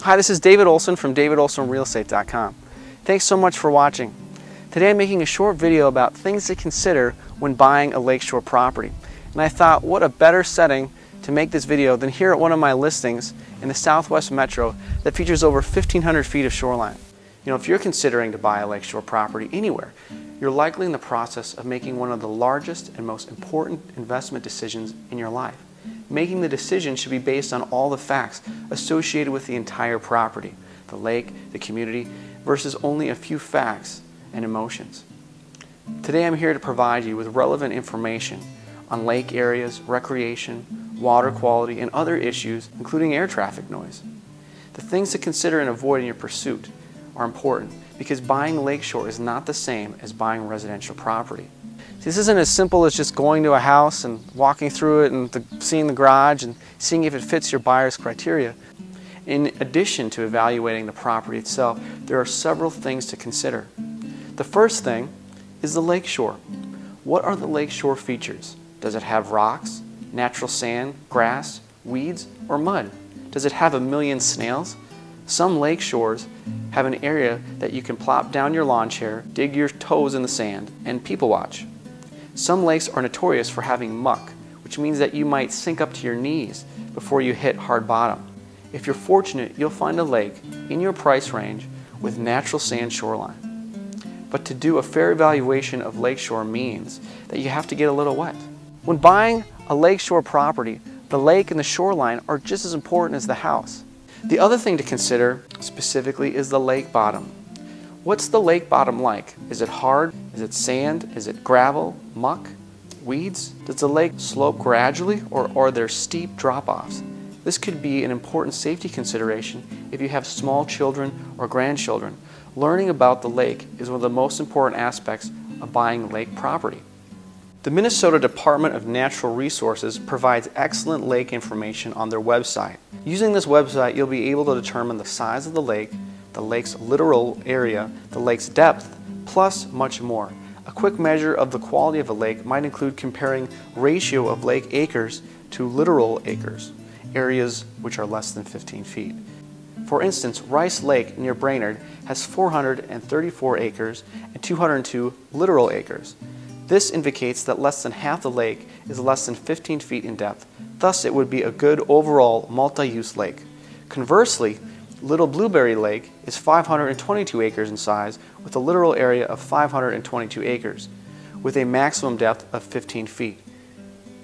Hi, this is David Olson from davidolsonrealestate.com. Thanks so much for watching. Today I'm making a short video about things to consider when buying a lakeshore property. And I thought, what a better setting to make this video than here at one of my listings in the Southwest Metro that features over 1,500 feet of shoreline. You know, if you're considering to buy a lakeshore property anywhere, you're likely in the process of making one of the largest and most important investment decisions in your life. Making the decision should be based on all the facts associated with the entire property, the lake, the community, versus only a few facts and emotions. Today I'm here to provide you with relevant information on lake areas, recreation, water quality, and other issues, including air traffic noise. The things to consider and avoid in your pursuit are important because buying lakeshore is not the same as buying residential property. This isn't as simple as just going to a house and walking through it and seeing the garage and seeing if it fits your buyer's criteria. In addition to evaluating the property itself, there are several things to consider. The first thing is the lakeshore. What are the lakeshore features? Does it have rocks, natural sand, grass, weeds, or mud? Does it have a million snails? Some lake shores have an area that you can plop down your lawn chair, dig your toes in the sand, and people watch. Some lakes are notorious for having muck, which means that you might sink up to your knees before you hit hard bottom. If you're fortunate, you'll find a lake in your price range with natural sand shoreline. But to do a fair evaluation of lakeshore means that you have to get a little wet. When buying a lakeshore property, the lake and the shoreline are just as important as the house. The other thing to consider specifically is the lake bottom. What's the lake bottom like? Is it hard? Is it sand? Is it gravel, muck, weeds? Does the lake slope gradually or are there steep drop-offs? This could be an important safety consideration if you have small children or grandchildren. Learning about the lake is one of the most important aspects of buying lake property. The Minnesota Department of Natural Resources provides excellent lake information on their website. Using this website, you'll be able to determine the size of the lake's littoral area, the lake's depth, plus much more. A quick measure of the quality of a lake might include comparing ratio of lake acres to littoral acres, areas which are less than 15 feet. For instance, Rice Lake near Brainerd has 434 acres and 202 littoral acres. This indicates that less than half the lake is less than 15 feet in depth. Thus, it would be a good overall multi-use lake. Conversely, Little Blueberry Lake is 522 acres in size with a littoral area of 522 acres with a maximum depth of 15 feet.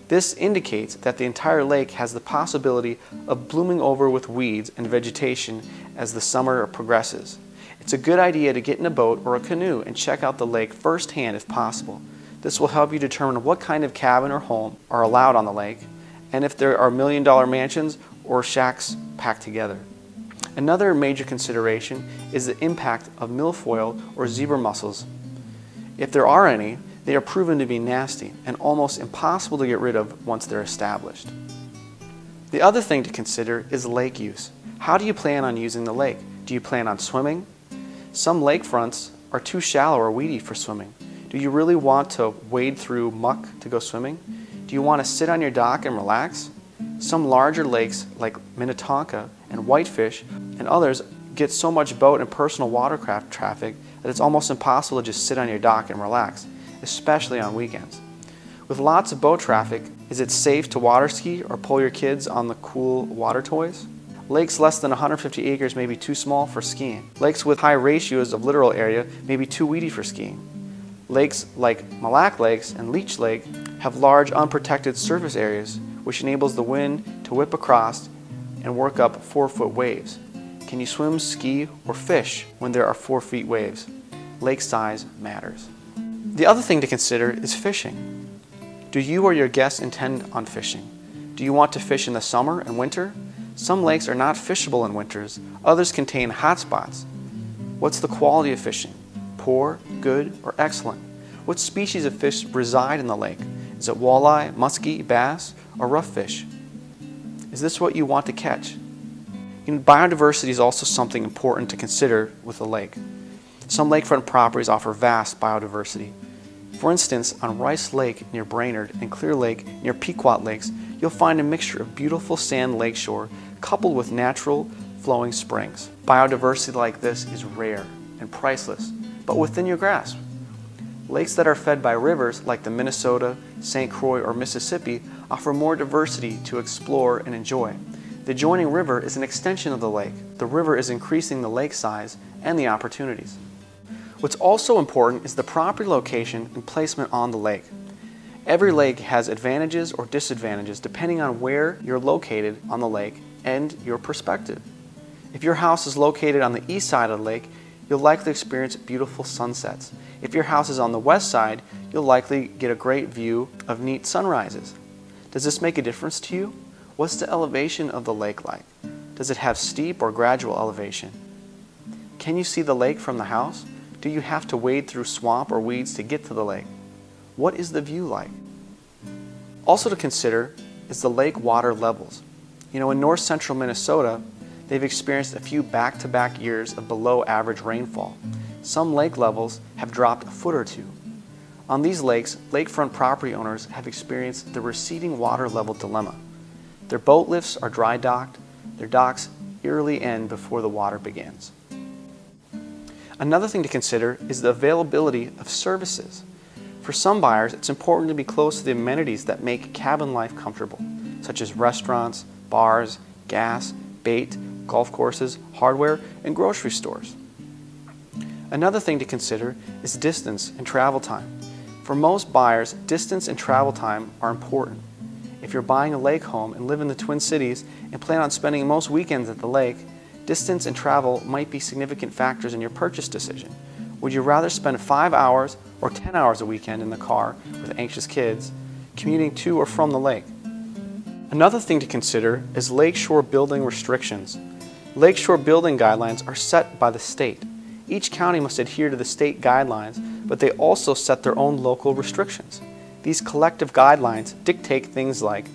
This indicates that the entire lake has the possibility of blooming over with weeds and vegetation as the summer progresses. It's a good idea to get in a boat or a canoe and check out the lake firsthand if possible. This will help you determine what kind of cabin or home are allowed on the lake and if there are million-dollar mansions or shacks packed together. Another major consideration is the impact of milfoil or zebra mussels. If there are any, they are proven to be nasty and almost impossible to get rid of once they're established. The other thing to consider is lake use. How do you plan on using the lake? Do you plan on swimming? Some lakefronts are too shallow or weedy for swimming. Do you really want to wade through muck to go swimming? Do you want to sit on your dock and relax? Some larger lakes like Minnetonka and Whitefish and others get so much boat and personal watercraft traffic that it's almost impossible to just sit on your dock and relax, especially on weekends. With lots of boat traffic, is it safe to water ski or pull your kids on the cool water toys? Lakes less than 150 acres may be too small for skiing. Lakes with high ratios of littoral area may be too weedy for skiing. Lakes like Mille Lacs Lakes and Leech Lake have large unprotected surface areas which enables the wind to whip across and work up 4-foot waves. Can you swim, ski, or fish when there are 4 feet waves? Lake size matters. The other thing to consider is fishing. Do you or your guests intend on fishing? Do you want to fish in the summer and winter? Some lakes are not fishable in winters. Others contain hot spots. What's the quality of fishing? Poor, good, or excellent? What species of fish reside in the lake? Is it walleye, muskie, bass, or rough fish? Is this what you want to catch? Biodiversity is also something important to consider with a lake. Some lakefront properties offer vast biodiversity. For instance, on Rice Lake near Brainerd and Clear Lake near Pequot Lakes, you'll find a mixture of beautiful sand lakeshore coupled with natural flowing springs. Biodiversity like this is rare and priceless, but within your grasp. Lakes that are fed by rivers like the Minnesota, St. Croix, or Mississippi offer more diversity to explore and enjoy. The adjoining river is an extension of the lake. The river is increasing the lake size and the opportunities. What's also important is the property location and placement on the lake. Every lake has advantages or disadvantages depending on where you're located on the lake and your perspective. If your house is located on the east side of the lake, you'll likely experience beautiful sunsets. If your house is on the west side, you'll likely get a great view of neat sunrises. Does this make a difference to you? What's the elevation of the lake like? Does it have steep or gradual elevation? Can you see the lake from the house? Do you have to wade through swamp or weeds to get to the lake? What is the view like? Also to consider is the lake water levels. In north central Minnesota, they've experienced a few back-to-back years of below average rainfall. Some lake levels have dropped a foot or two. On these lakes, lakefront property owners have experienced the receding water level dilemma. Their boat lifts are dry docked, their docks eerily end before the water begins. Another thing to consider is the availability of services. For some buyers, it's important to be close to the amenities that make cabin life comfortable, such as restaurants, bars, gas, bait, golf courses, hardware, and grocery stores. Another thing to consider is distance and travel time. For most buyers, distance and travel time are important. If you're buying a lake home and live in the Twin Cities and plan on spending most weekends at the lake, distance and travel might be significant factors in your purchase decision. Would you rather spend 5 hours or 10 hours a weekend in the car with anxious kids, commuting to or from the lake? Another thing to consider is lakeshore building restrictions. Lakeshore building guidelines are set by the state. Each county must adhere to the state guidelines, but they also set their own local restrictions. These collective guidelines dictate things like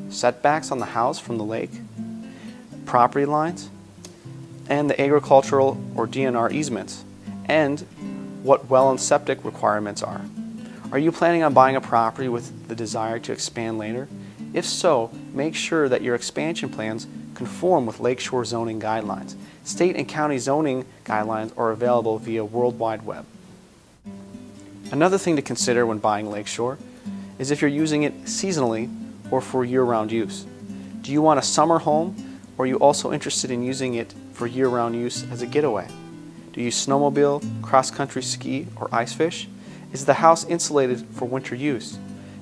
setbacks on the house from the lake, property lines, and the agricultural or DNR easements, and what well and septic requirements are. Are you planning on buying a property with the desire to expand later? If so, make sure that your expansion plans conform with lakeshore zoning guidelines. State and county zoning guidelines are available via World Wide Web. Another thing to consider when buying lakeshore is if you're using it seasonally or for year-round use. Do you want a summer home, or are you also interested in using it for year-round use as a getaway? Do you snowmobile, cross-country ski, or ice fish? Is the house insulated for winter use?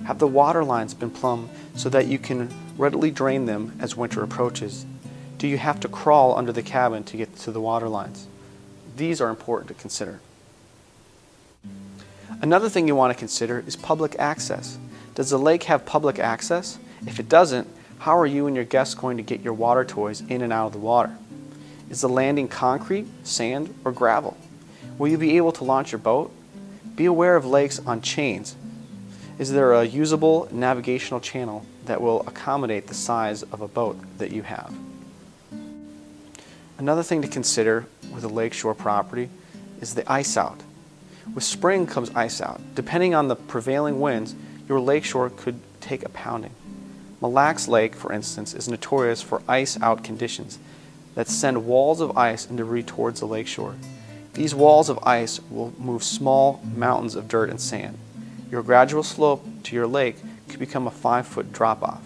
Have the water lines been plumbed so that you can readily drain them as winter approaches? Do you have to crawl under the cabin to get to the water lines? These are important to consider. Another thing you want to consider is public access. Does the lake have public access? If it doesn't, how are you and your guests going to get your water toys in and out of the water? Is the landing concrete, sand, or gravel? Will you be able to launch your boat? Be aware of lakes on chains. Is there a usable navigational channel that will accommodate the size of a boat that you have? Another thing to consider with a lakeshore property is the ice out. With spring comes ice out. Depending on the prevailing winds, your lakeshore could take a pounding. Mille Lacs Lake, for instance, is notorious for ice out conditions that send walls of ice and debris towards the lakeshore. These walls of ice will move small mountains of dirt and sand. Your gradual slope to your lake could become a 5-foot drop-off.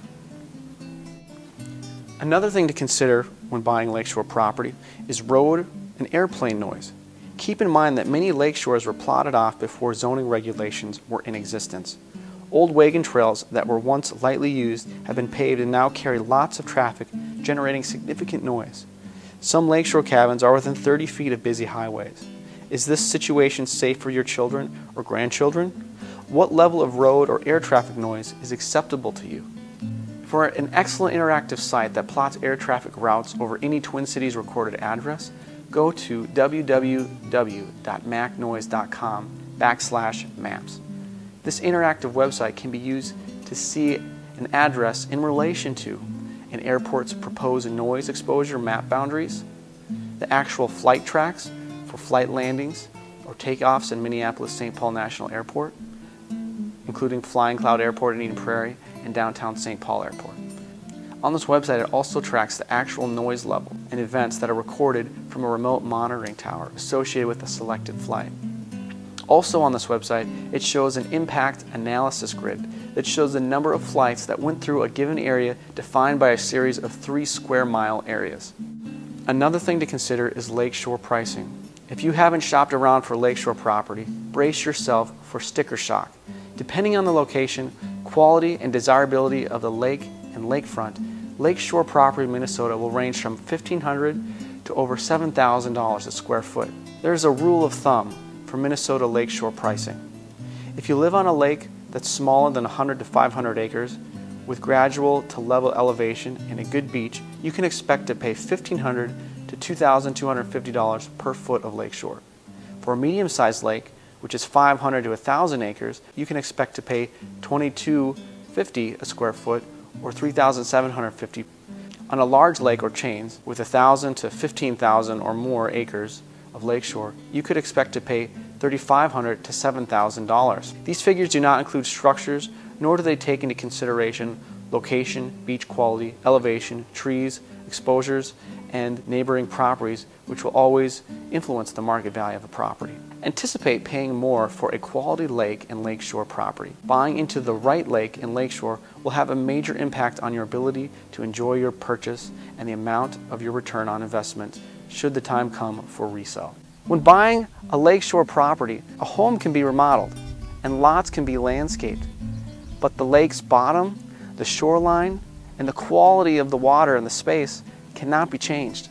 Another thing to consider when buying lakeshore property is road and airplane noise. Keep in mind that many lakeshores were plotted off before zoning regulations were in existence. Old wagon trails that were once lightly used have been paved and now carry lots of traffic, generating significant noise. Some lakeshore cabins are within 30 feet of busy highways. Is this situation safe for your children or grandchildren? What level of road or air traffic noise is acceptable to you? For an excellent interactive site that plots air traffic routes over any Twin Cities recorded address, go to www.macnoise.com/maps. This interactive website can be used to see an address in relation to an airport's proposed noise exposure map boundaries, the actual flight tracks for flight landings or takeoffs in Minneapolis-St. Paul National Airport, including Flying Cloud Airport in Eden Prairie and downtown St. Paul Airport. On this website, it also tracks the actual noise level and events that are recorded from a remote monitoring tower associated with a selected flight. Also on this website, it shows an impact analysis grid that shows the number of flights that went through a given area defined by a series of 3 square mile areas. Another thing to consider is lakeshore pricing. If you haven't shopped around for lakeshore property, brace yourself for sticker shock. Depending on the location, quality, and desirability of the lake and lakefront, lakeshore property in Minnesota will range from $1,500 to over $7,000 a square foot. There's a rule of thumb for Minnesota lakeshore pricing. If you live on a lake that's smaller than 100 to 500 acres, with gradual to level elevation and a good beach, you can expect to pay $1,500 to $2,250 per foot of lakeshore. For a medium-sized lake, which is 500 to 1,000 acres, you can expect to pay $2,250 a square foot or $3,750. On a large lake or chains with 1,000 to 15,000 or more acres of lakeshore, you could expect to pay $3,500 to $7,000. These figures do not include structures, nor do they take into consideration location, beach quality, elevation, trees, exposures, and neighboring properties, which will always influence the market value of a property. Anticipate paying more for a quality lake and lakeshore property. Buying into the right lake and lakeshore will have a major impact on your ability to enjoy your purchase and the amount of your return on investment should the time come for resale. When buying a lakeshore property, a home can be remodeled and lots can be landscaped, but the lake's bottom, the shoreline, and the quality of the water and the space cannot be changed.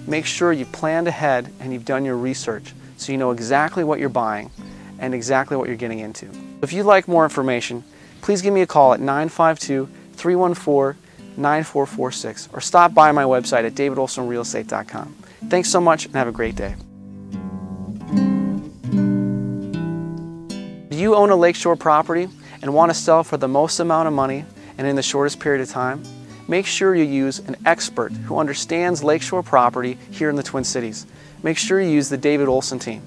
Make sure you've planned ahead and you've done your research so you know exactly what you're buying and exactly what you're getting into. If you'd like more information, please give me a call at 952-314-9446 or stop by my website at davidolsonrealestate.com. Thanks so much and have a great day. Do you own a lakeshore property and want to sell for the most amount of money and in the shortest period of time? Make sure you use an expert who understands lakeshore property here in the Twin Cities. Make sure you use the David Olson team.